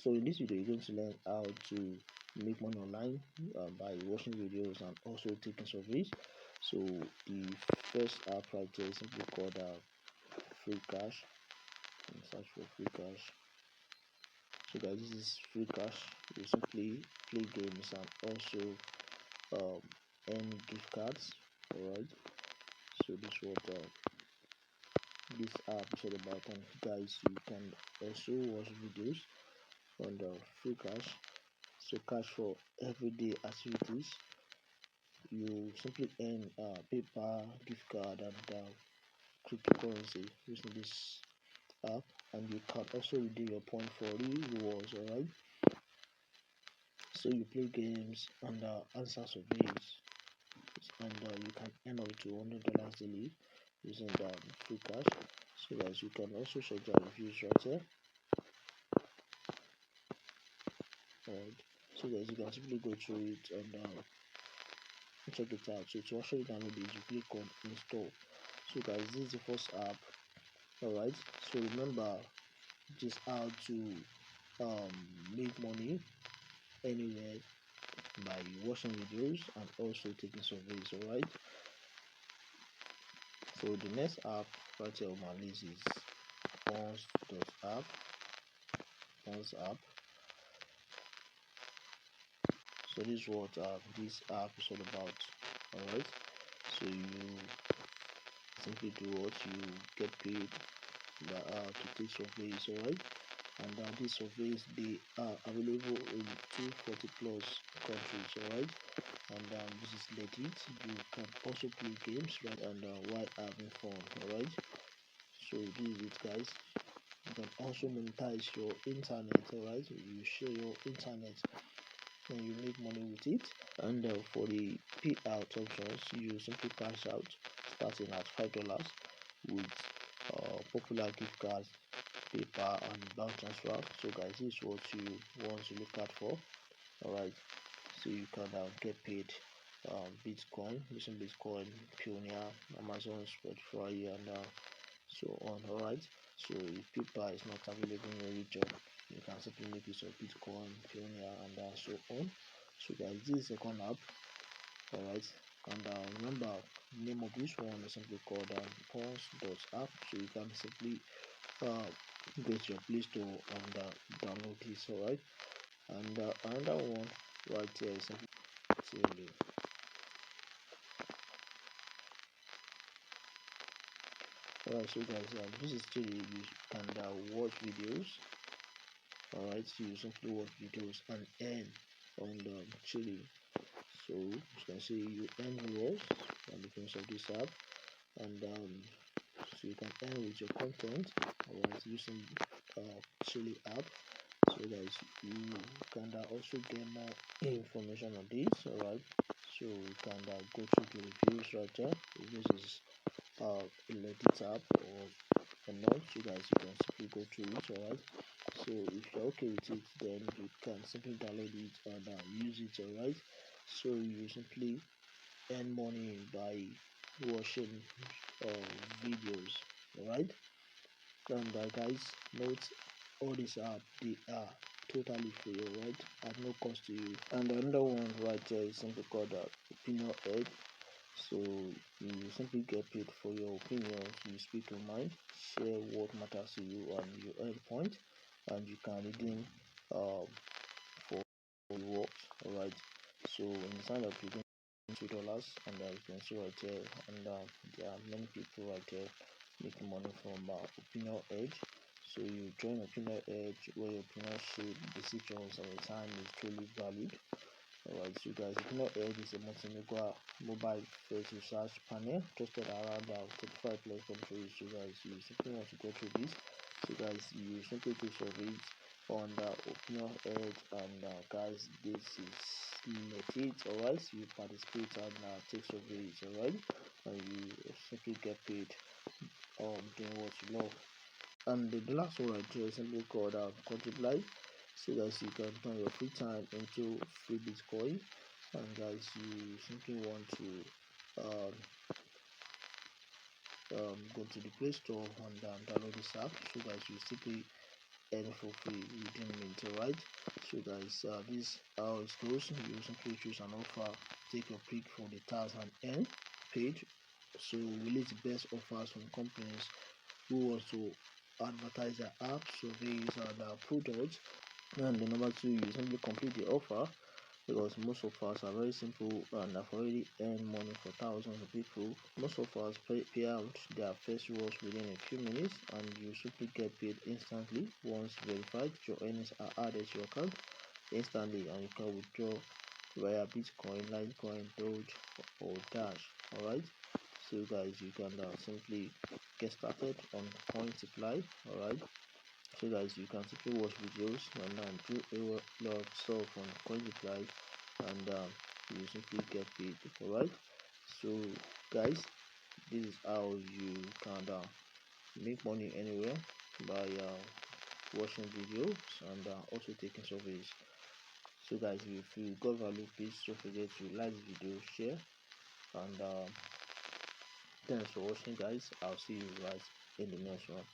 So in this video, you're going to learn how to make money online by watching videos and also taking surveys. So the first app right there is simply called Freecash. Search for Freecash. So guys, this is Freecash. You simply play games and also earn gift cards. Alright. So this is what this app is all about. And guys, you can also watch videos on the Freecash. So cash for everyday activities. You simply earn paper, gift card, and cryptocurrency using this app, and you can also redeem your point for real rewards. Alright. So you play games and answer surveys, and you can earn up to $100 daily using the Freecash. So guys, you can also check the reviews right here. Alright. So guys, you can simply go through it and check it out. So to actually download it, you click on install. So guys, this is the first app. Alright, so remember just how to make money anywhere by watching videos and also taking surveys. Alright, so the next app right here on my list is Pawns.app. Pawns.app. So this is what this app is all about. Alright, so you simply do what you get paid to take surveys. Alright, and these surveys, they are available in 240 plus countries. Alright, and this is legit. You can also play games, right, and while having fun. Alright, so this is it, guys. You can also monetize your internet. Alright, you share your internet and you make money with it. And for the payout options, you simply cash out starting at $5 with popular gift cards, paper, and bank transfer. So guys, this is what you want to look out for. Alright, so you can get paid Bitcoin, using Bitcoin, Pioneer, Amazon, Spotify, and so on. Alright, so if paper is not available in your region, you can simply make use of Bitcoin, Pioneer, and so on. So guys, this is the second app. Alright, and remember, the name of this one is simply called Pawns.app. So you can simply go to your Play Store and download this. Alright, and another one right here is simply Cheelee. Alright, so guys, this is Cheelee. You can watch videos. Alright, so you simply watch videos and earn on the Cheelee. So as you can see, you earn rewards on the difference of this app, and so you can earn with your content. Alright, using Cheelee app. So guys, you can also get more information on this. Alright, so you can go through the reviews right there. If this is a legit app or not, so guys, you can simply go through it. Alright, so if you're okay with it, then you can simply download it and use it. Alright, so you simply earn money by watching videos. Alright, and guys, note all these apps, they are totally free. Alright, at no cost to you. And another one right there is simply called Opinion Edge. So you simply get paid for your opinions. You speak your mind, share what matters to you, and you earn points, and you can redeem for rewards. Alright, so when you sign up, you get $2, and you can see right there, and there are many people right there making money from Opinion Edge. So you join Opinion Edge, where your opinion shape decisions and your time is truly valued. Alright, so guys, Opinion Edge is a multilingual mobile first research panel trusted around 35 plus countries. So guys, you simply want to go through this. So guys, you simply take surveys on the Opinion Edge, and guys, this is legit. Alright, so you participate and take surveys. Alright, and you simply get paid doing what you love. And the last one right here is simply called Cointiply. So guys, you can turn your free time into free Bitcoin. And guys, you simply want to go to the Play Store and download this app. So guys, you simply earn for free within minutes. Alright, so guys, this is how it goes. You simply choose an offer, take your pick for the task and earn page. So we list the best offers from companies who want to advertise their apps, surveys, and their products. And the number two, you simply complete the offer, because most of us are very simple and have already earned money for thousands of people. Most of us pay out their first rewards within a few minutes, and you simply get paid instantly. Once verified, your earnings are added to your account instantly, and you can withdraw via Bitcoin, Litecoin, Doge, or Dash. Alright, so guys, you can simply get started on Cointiply. Alright, so guys, you can simply watch videos and do a lot of stuff on Cointiply, and you simply get paid. Alright, so guys, this is how you can make money anywhere by watching videos and also taking surveys. So guys, if you got value, please don't forget to like the video, share, and thanks for watching guys. I'll see you guys in the next one.